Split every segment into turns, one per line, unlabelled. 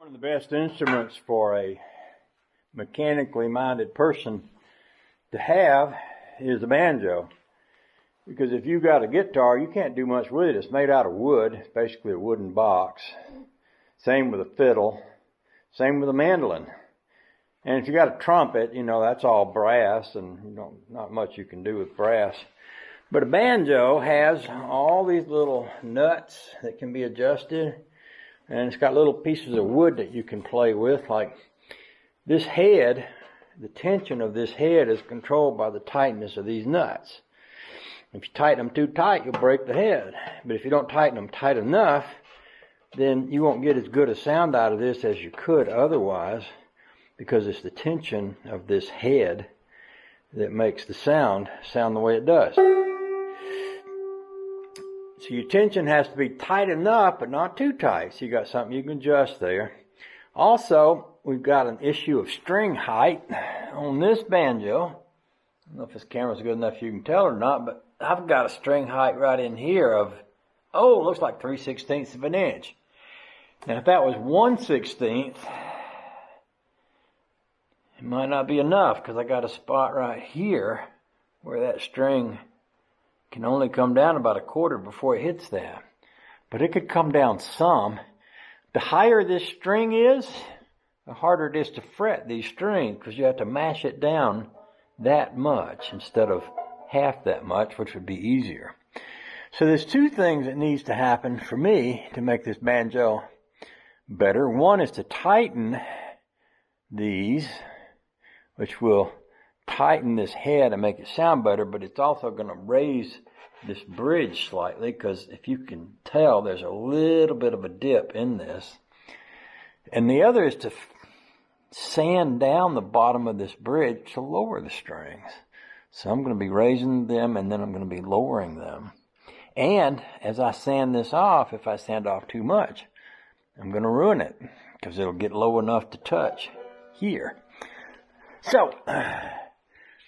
One of the best instruments for a mechanically minded person to have is a banjo. Because if you've got a guitar, you can't do much with it. It's made out of wood. It's basically a wooden box. Same with a fiddle. Same with a mandolin. And if you got a trumpet, you know, that's all brass, and not much you can do with brass. But a banjo has all these little nuts that can be adjusted, and it's got little pieces of wood that you can play with. Like this head, the tension of this head is controlled by the tightness of these nuts. If you tighten them too tight, you'll break the head. But if you don't tighten them tight enough, then you won't get as good a sound out of this as you could otherwise, because it's the tension of this head that makes the sound the way it does. So your tension has to be tight enough, but not too tight. So you got something you can adjust there. Also, we've got an issue of string height on this banjo. I don't know if this camera's good enough you can tell or not, but I've got a string height right in here of, it looks like 3/16 of an inch. Now if that was 1/16, it might not be enough, because I got a spot right here where that string can only come down about a quarter before it hits that. But it could come down some. The higher this string is, the harder it is to fret these strings, because you have to mash it down that much instead of half that much, which would be easier. So there's two things that needs to happen for me to make this banjo better. One is to tighten these, which will tighten this head and make it sound better, but it's also going to raise this bridge slightly, because if you can tell, there's a little bit of a dip in this. And the other is to sand down the bottom of this bridge to lower the strings. So I'm going to be raising them, and then I'm going to be lowering them. And as I sand this off, if I sand off too much, I'm going to ruin it, because it'll get low enough to touch here. So,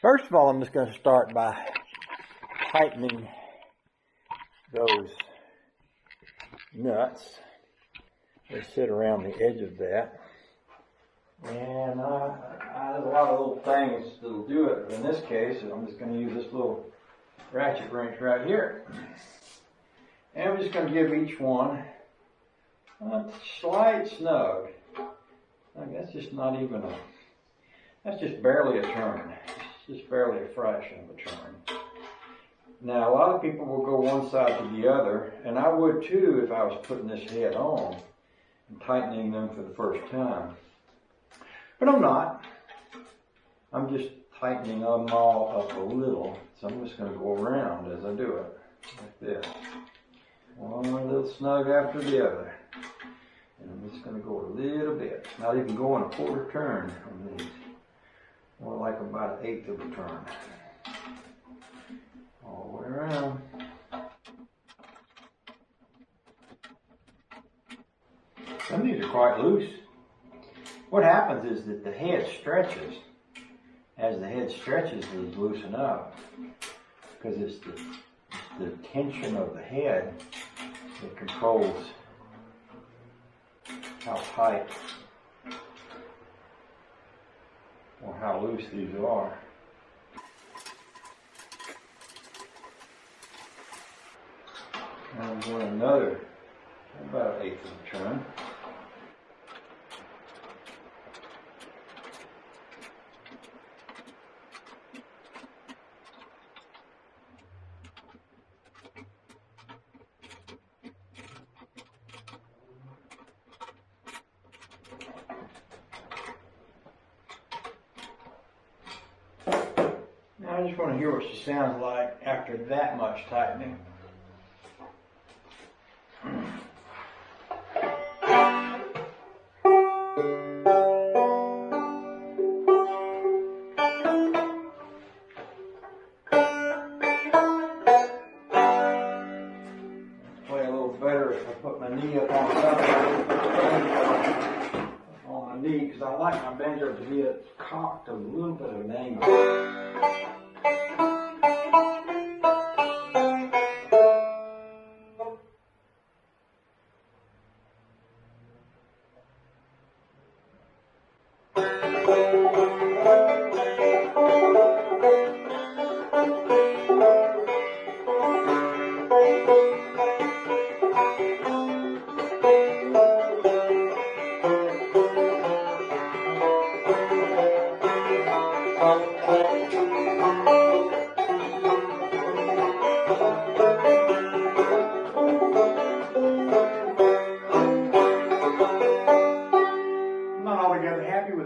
first of all, I'm just going to start by tightening those nuts that sit around the edge of that. And there's a lot of little things that'll do it, but in this case, I'm just going to use this little ratchet wrench right here. And I'm just going to give each one a slight snug. That's just not even that's just barely a turn. It's just barely a fraction of a turn. Now, a lot of people will go one side to the other, and I would too if I was putting this head on and tightening them for the first time. But I'm not. I'm just tightening them all up a little. So I'm just going to go around as I do it, like this. One little snug after the other. And I'm just going to go a little bit. Not even going a quarter turn on these. More like about 1/8 of a turn. All the way around. Some of these are quite loose. What happens is that the head stretches. As the head stretches, it loosen up, because it's the tension of the head that controls how tight or how loose these are. Now I'm doing another about 1/8 of a turn. I just want to hear what she sounds like after that much tightening. Play a little better if I put my knee up on top on my knee, because I like my banjo to be cocked a little bit of an angle.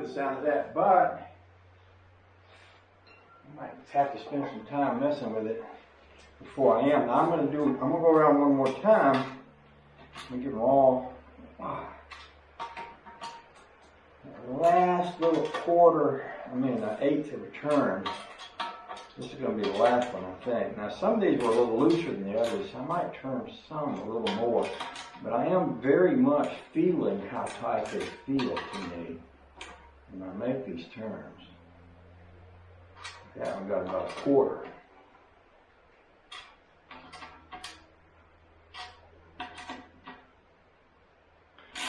the sound of that, but I might have to spend some time messing with it before I am. Now I'm gonna go around one more time and get them all. The last little eighth of a turn. This is going to be the last one, I think. Now, some of these were a little looser than the others. I might turn some a little more, but I am very much feeling how tight they feel to me when I make these turns. That one got about a quarter.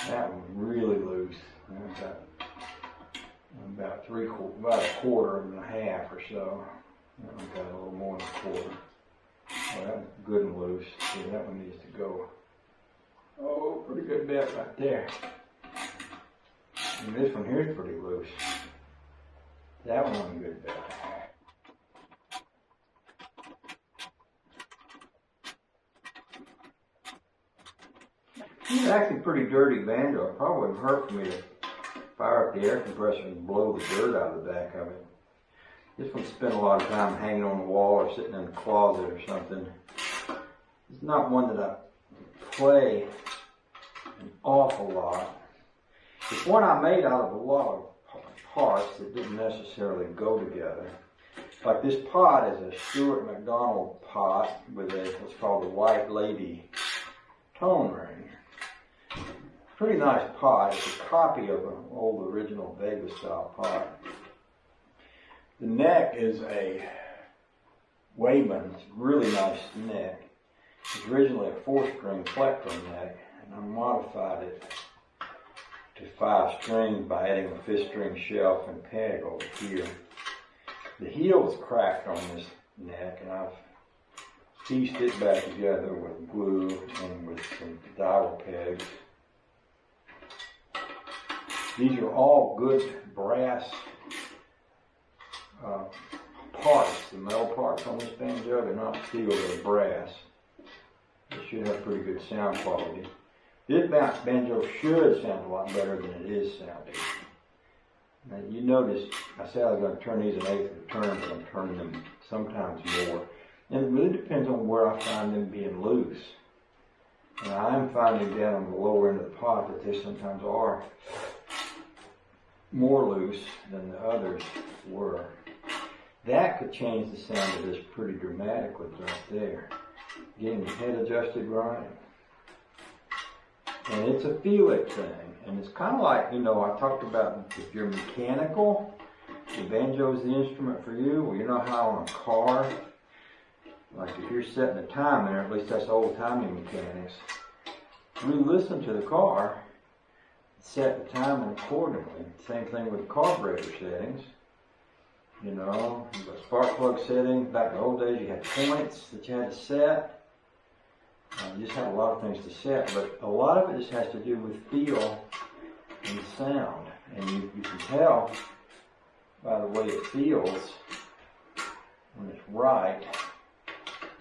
That one really loose. About a quarter and a half or so. That one got a little more than a quarter. Well, that one's good and loose. So that one needs to go. Oh, pretty good bit right there. And this one here's pretty loose. That one on a good bit. It's actually pretty dirty banjo. It probably wouldn't hurt for me to fire up the air compressor and blow the dirt out of the back of it. This one spent a lot of time hanging on the wall or sitting in a closet or something. It's not one that I play an awful lot. It's one I made out of a lot of parts that didn't necessarily go together. Like this pot is a Stewart McDonald pot with what's called the Whyte Ladie tone ring. Pretty nice pot. It's a copy of an old original Vegas style pot. The neck is a Weymann, really nice neck. It's originally a 4-string plectrum neck, and I modified it to 5 strings by adding a 5th string shelf and peg over here. The heel is cracked on this neck, and I've pieced it back together with glue and with some dowel pegs. These are all good brass parts. The metal parts on this banjo, they're not steel, they're brass. It should have pretty good sound quality. This banjo should sound a lot better than it is sounding. Now you notice I said I was going to turn these an eighth of a turn, but I'm turning them sometimes more. And it really depends on where I find them being loose. And I'm finding down on the lower end of the pot that they sometimes are more loose than the others were. That could change the sound of this pretty dramatically right there. Getting the head adjusted right. And it's a feel it thing. And it's kind of like, I talked about if you're mechanical, the banjo is the instrument for you. Well, you know how on a car, like if you're setting a time there, at least that's old-timey mechanics, we listen to the car, set the time accordingly. Same thing with carburetor settings. The spark plug settings. Back in the old days, you had points that you had to set. You just had a lot of things to set, but a lot of it just has to do with feel and sound. And you can tell by the way it feels when it's right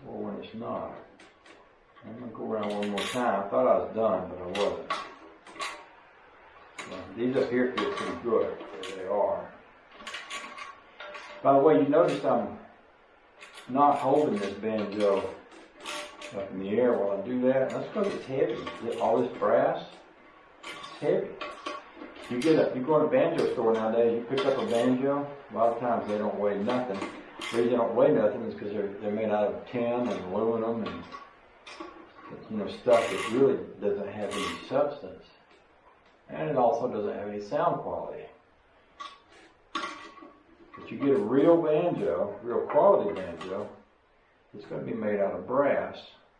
or when it's not. I'm going to go around one more time. I thought I was done, but I wasn't. These up here feel pretty good. There they are. By the way, you notice I'm not holding this banjo up in the air while I do that. That's because it's heavy. All this brass, it's heavy. You go to a banjo store nowadays, you pick up a banjo, a lot of times they don't weigh nothing. The reason they don't weigh nothing is because they're made out of tin and aluminum and stuff that really doesn't have any substance. And it also doesn't have any sound quality. But you get a real banjo, real quality banjo, it's going to be made out of brass.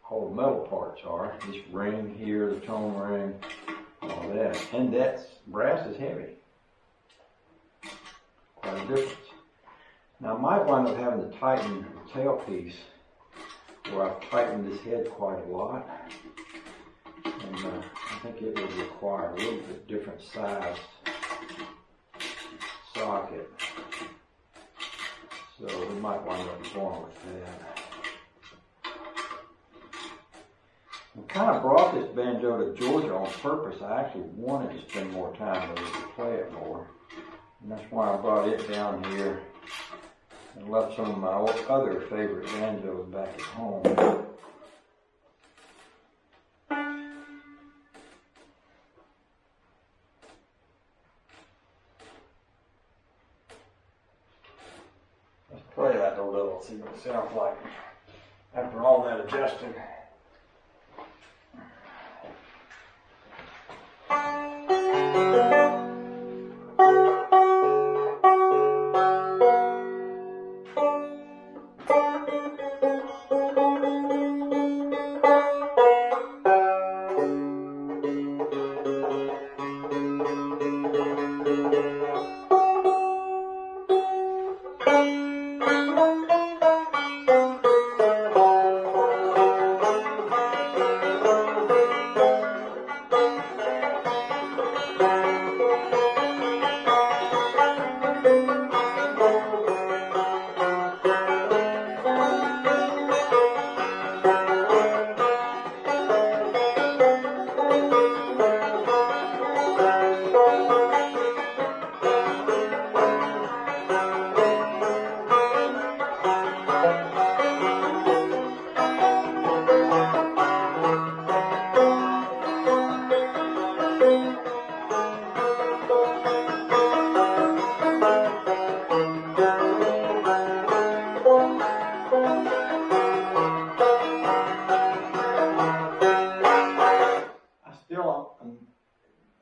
All the metal parts are. This ring here, the tone ring, all that. And brass is heavy. Quite a difference. Now I might wind up having to tighten the tailpiece, where I've tightened this head quite a lot. And I think it would require a little bit different sized socket. So we might wind up going with that. I kind of brought this banjo to Georgia on purpose. I actually wanted to spend more time with it to play it more. And that's why I brought it down here and left some of my other favorite banjos back at home. Let's play that a little, see what it sounds like after all that adjusting.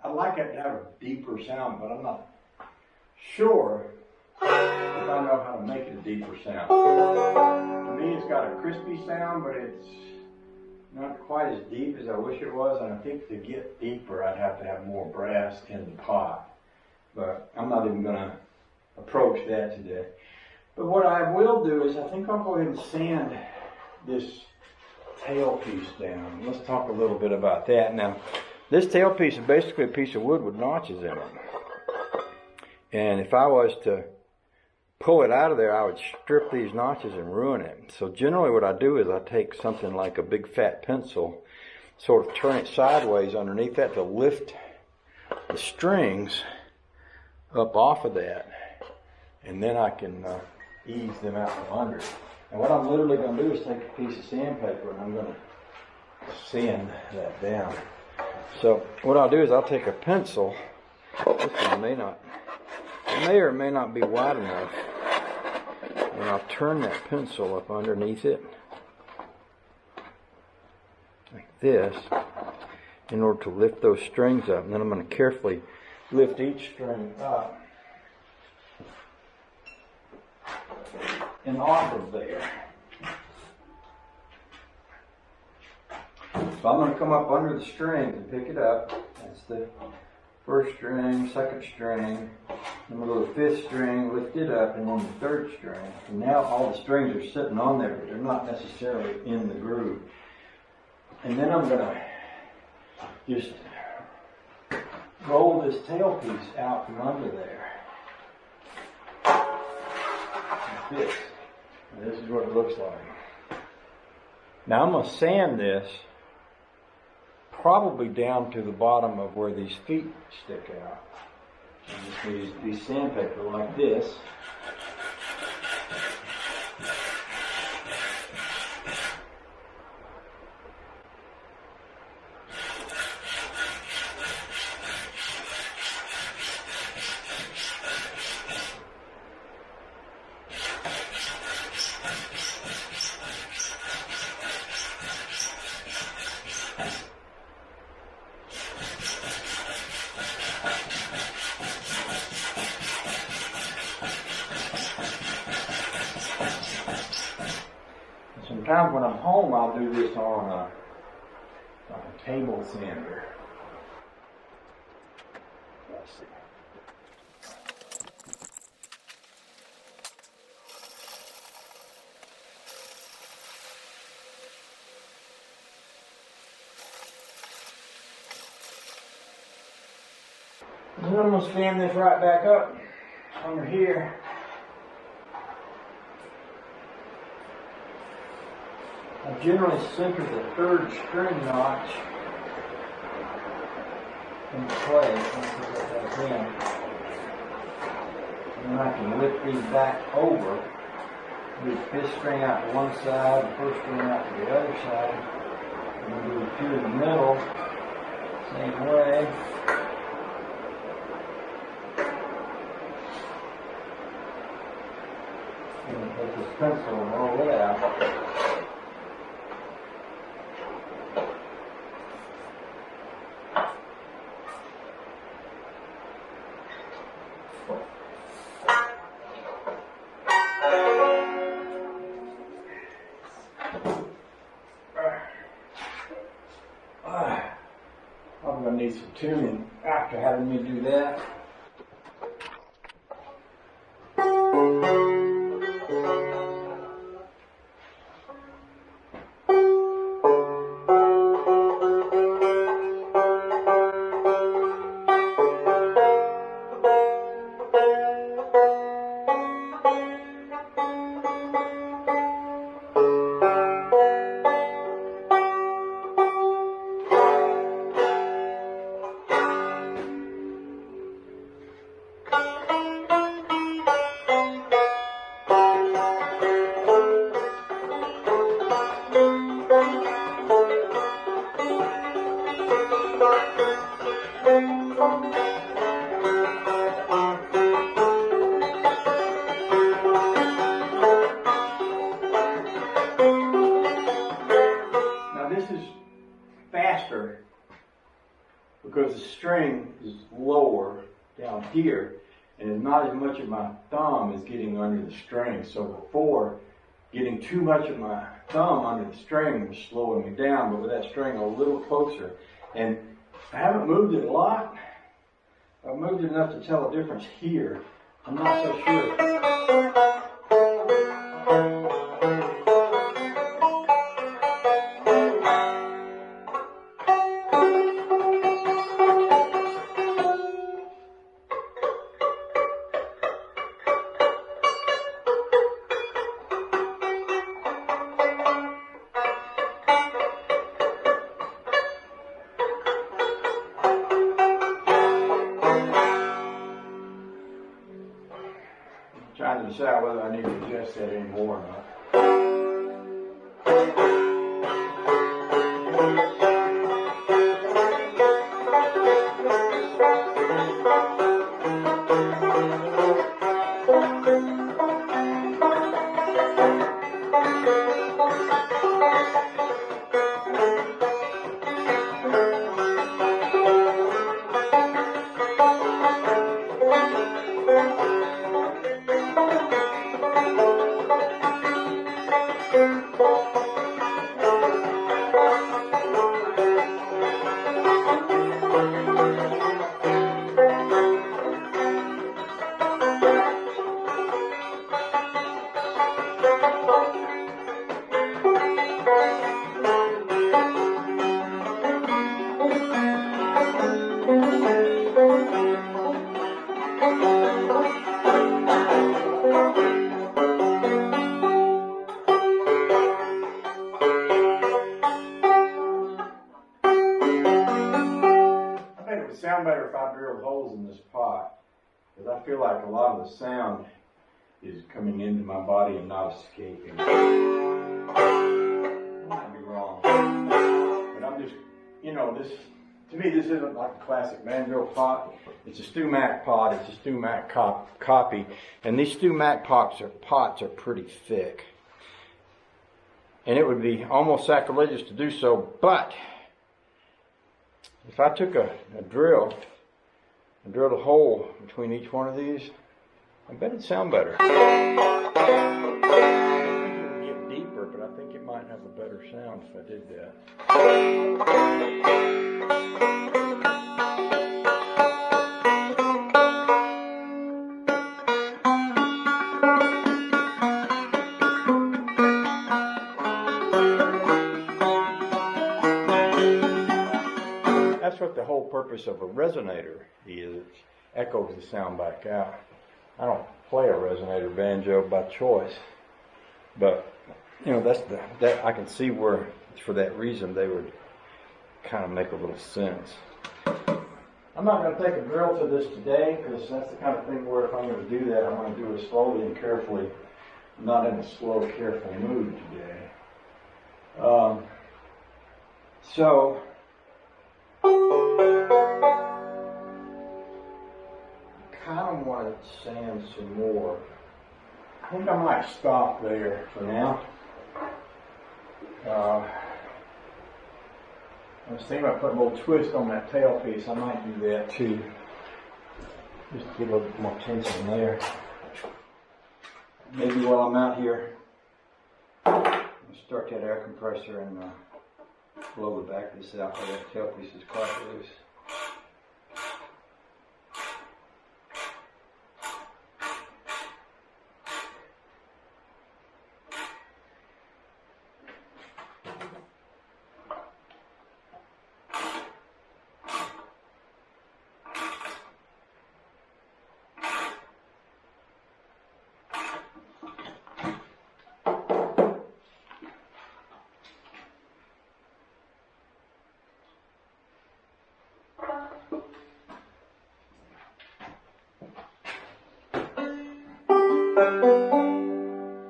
I like it to have a deeper sound, but I'm not sure if I know how to make it a deeper sound. To me, it's got a crispy sound, but it's not quite as deep as I wish it was. And I think to get deeper, I'd have to have more brass in the pot. But I'm not even going to approach that today. But what I will do is I think I'll go ahead and sand this tailpiece down. Let's talk a little bit about that. Now, this tailpiece is basically a piece of wood with notches in it. And if I was to pull it out of there, I would strip these notches and ruin it. So generally what I do is I take something like a big fat pencil, sort of turn it sideways underneath that to lift the strings up off of that. And then I can ease them out from under. And what I'm literally going to do is take a piece of sandpaper and I'm going to sand that down. So what I'll do is I'll take a pencil. This one may or may not be wide enough. And I'll turn that pencil up underneath it like this in order to lift those strings up. And then I'm going to carefully lift each string up and off of there. So I'm going to come up under the strings and pick it up. That's the first string, second string. I'm going to go to the fifth string, lift it up, and then the third string. And now all the strings are sitting on there, but they're not necessarily in the groove. And then I'm going to just roll this tailpiece out from under there. Like this. And this is what it looks like. Now I'm going to sand this probably down to the bottom of where these feet stick out. And just use sandpaper like this. Sometimes when I'm home, I'll do this on a table sander. Let's see. And then I'm going to stand this right back up under here. I generally center the third string notch in place. Let's put that back in. I can lift these back over. Move this string out to one side, the first string out to the other side. And then do two in the middle, same way. And take this pencil and roll it out. I'm going to need some tuning after having me do that. Faster because the string is lower down here and not as much of my thumb is getting under the string. So before, getting too much of my thumb under the string was slowing me down, but with that string a little closer, and I haven't moved it a lot. I've moved it enough to tell a difference here. I'm not so sure. Trying to decide whether I need to adjust that anymore or not. Sound better if I drilled holes in this pot, because I feel like a lot of the sound is coming into my body and not escaping. I might be wrong, but I'm just, you know, this, to me this isn't like a classic banjo pot. It's a Stu Mac pot, it's a Stu Mac copy, and these Stu Mac pots are pretty thick. And it would be almost sacrilegious to do so, but if I took a drill and drilled a hole between each one of these, I bet it'd sound better. I don't think it would get deeper, but I think it might have a better sound if I did that. That's what the whole purpose of a resonator is. It echoes the sound back out. I don't play a resonator banjo by choice, but you know that I can see where for that reason they would kind of make a little sense. I'm not going to take a drill to this today because that's the kind of thing where if I'm going to do that, I'm going to do it slowly and carefully. I'm not in a slow, careful mood today. So, I kind of want to sand some more. I think I might stop there for now. I was thinking about putting a little twist on that tail piece. I might do that too. Just to get a little bit more tension there. Maybe while I'm out here, I'll start that air compressor and blow the back of this out where that tail piece is quite loose.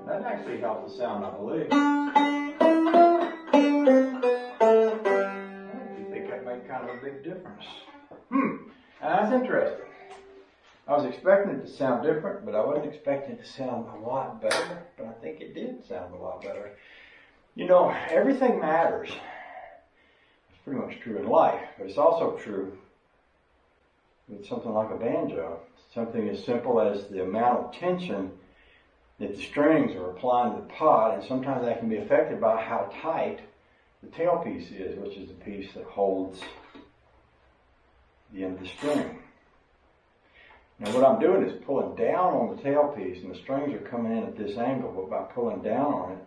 That actually helped the sound, I believe. I think that made kind of a big difference. That's interesting. I was expecting it to sound different, but I wasn't expecting it to sound a lot better. But I think it did sound a lot better. You know, everything matters. It's pretty much true in life, but it's also true with something like a banjo. Something as simple as the amount of tension that the strings are applying to the pot, and sometimes that can be affected by how tight the tailpiece is, which is the piece that holds the end of the string. Now what I'm doing is pulling down on the tailpiece, and the strings are coming in at this angle, but by pulling down on it,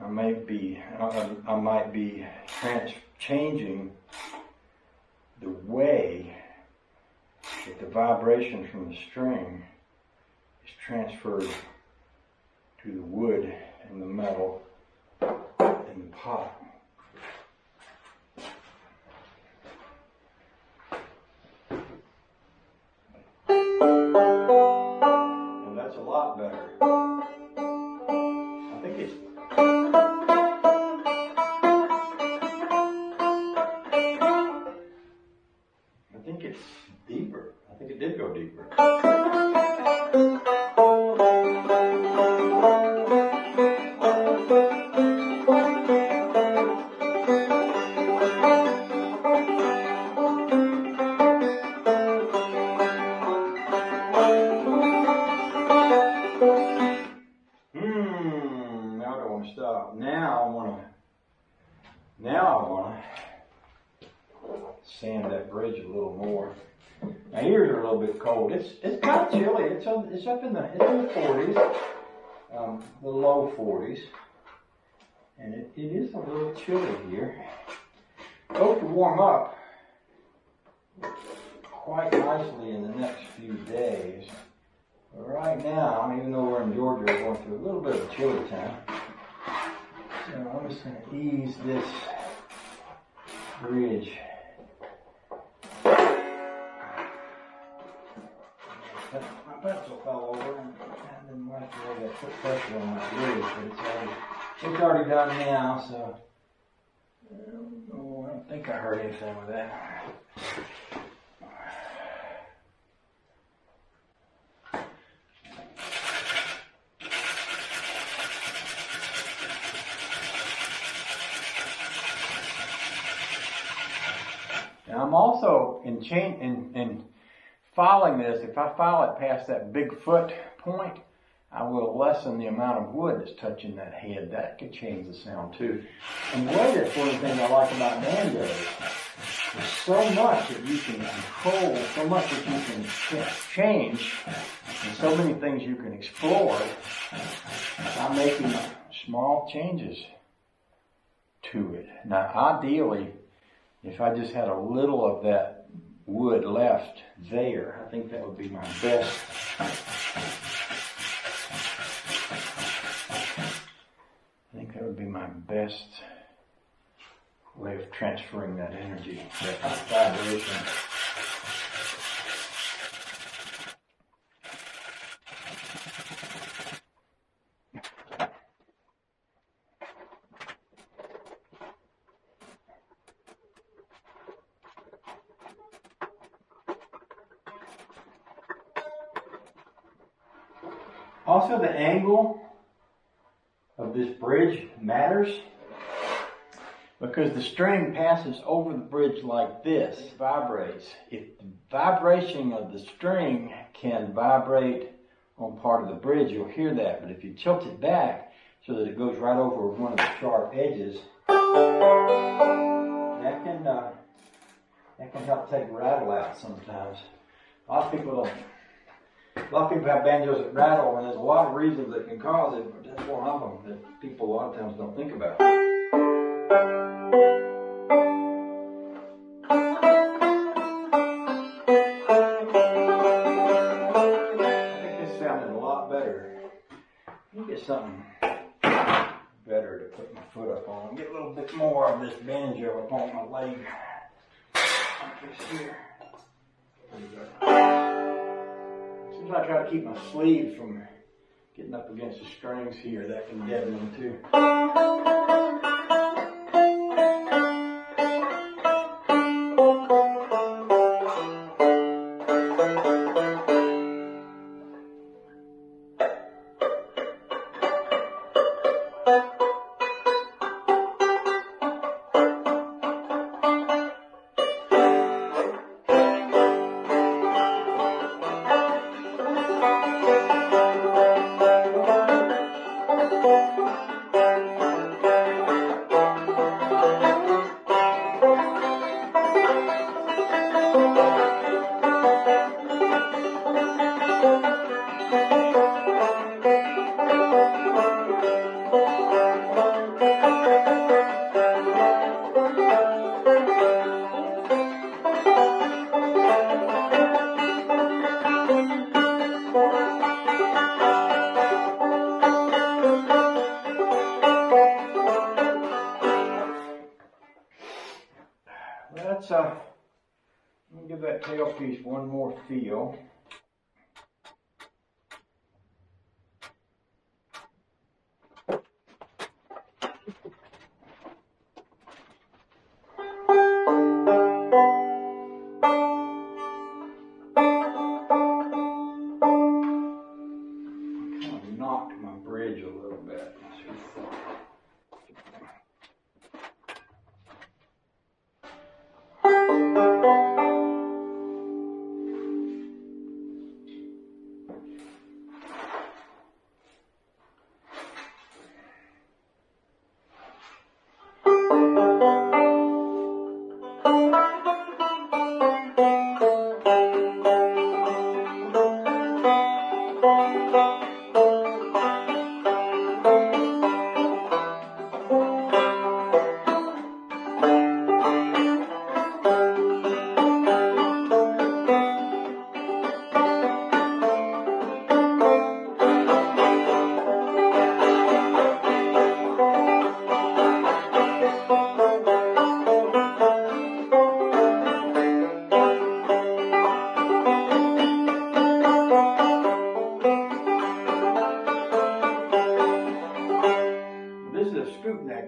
I might be changing the way that the vibration from the string is transferred to the wood and the metal in the pot. And that's a lot better. I think it's deeper. I think it did go deeper. Now I don't want to stop. Now I want to sand that bridge a little more. My ears are a little bit cold. It's kind of chilly. It's up in the 40s, the low 40s, and it is a little chilly here. Hope to warm up quite nicely in the next few days. But right now, even though we're in Georgia, we're going through a little bit of a chilly time. So I'm just going to ease this bridge. My pencil fell over and I didn't like the way that put pressure on my bridge, but it's already done now, so I don't think I heard anything with that. Now I'm also in filing this. If I file it past that big foot point, I will lessen the amount of wood that's touching that head. That could change the sound too. And the way that's one of the things I like about banjos. There's so much that you can control, so much that you can change, and so many things you can explore by making small changes to it. Now, ideally, if I just had a little of that wood left there, I think that would be my best. I think that would be my best way of transferring that energy, that vibration. Also, the angle of this bridge matters because the string passes over the bridge like this. It vibrates. If the vibration of the string can vibrate on part of the bridge, you'll hear that. But if you tilt it back so that it goes right over one of the sharp edges, that can help take rattle out sometimes. A lot of people have banjos that rattle, and there's a lot of reasons that can cause it, but that's one of them that people a lot of times don't think about. I think this sounded a lot better. Let me get something better to put my foot up on. Get a little bit more of this banjo up on my leg. Like this here. There you go. Since I try to keep my sleeves from getting up against the strings here, that can deaden them too. Let me give that tail piece one more feel. Kind of knocked my bridge a little bit.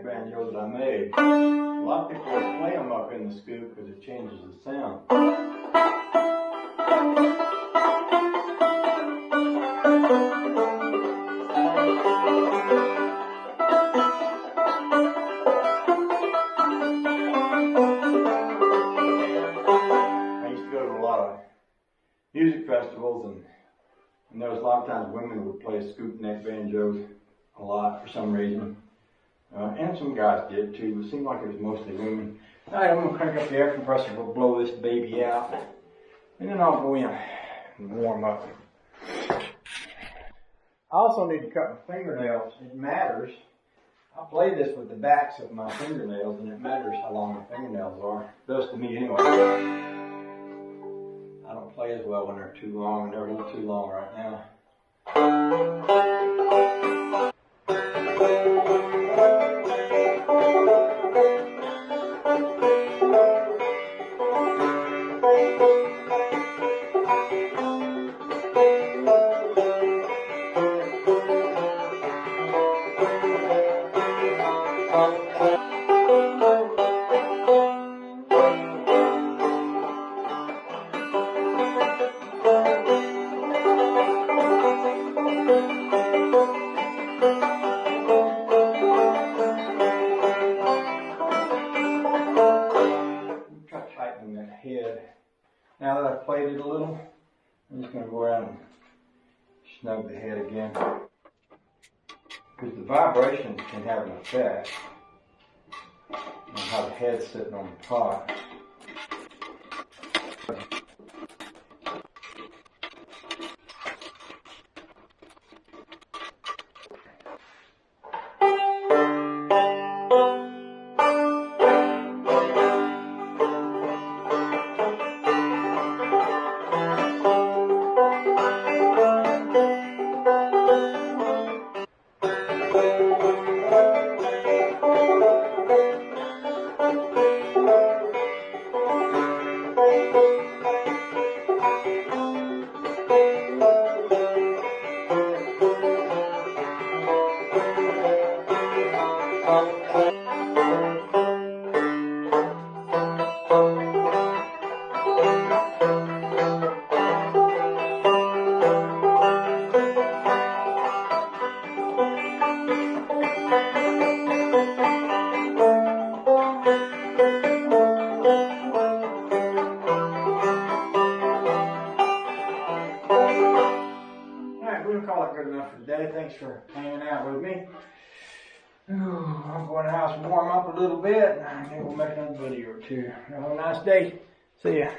Banjo that I made. A lot of people will play them up in the scoop because it changes the sound. I used to go to a lot of music festivals, and there was a lot of times women would play scoop neck banjos a lot for some reason. And some guys did too, but it seemed like it was mostly women. Alright, I'm going to crank up the air compressor, we'll blow this baby out, and then I'll go in and warm up. I also need to cut my fingernails. It matters. I play this with the backs of my fingernails, and it matters how long my fingernails are. It does to me anyway. I don't play as well when they're too long, and they're a little too long right now. I'll go around and snug the head again. Because the vibrations can have an effect on how the head's sitting on the pot. Thanks for hanging out with me. I'm going to house warm up a little bit, and then we'll make another video or two. Have a nice day. See ya.